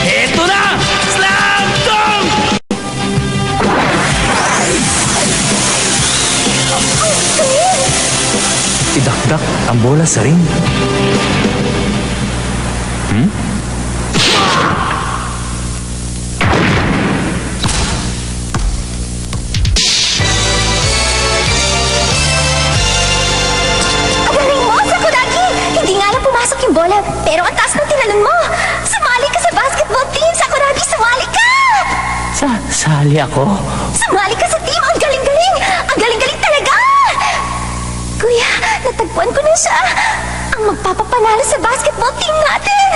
Eto na! Slam dunk! Idakdak ang bola sa ring. Galing mo, Sakuragi! Hindi nga lang pumasok yung bola, pero ang taas ng tinalon mo! Sumali ka sa basketball team, Sakuragi! Sumali ka! Sali ako? Sumali ka sa team! Ang galing-galing! Ang galing-galing talaga! Kuya, natagpuan ko na siya! Ang magpapapanalo sa basketball team natin!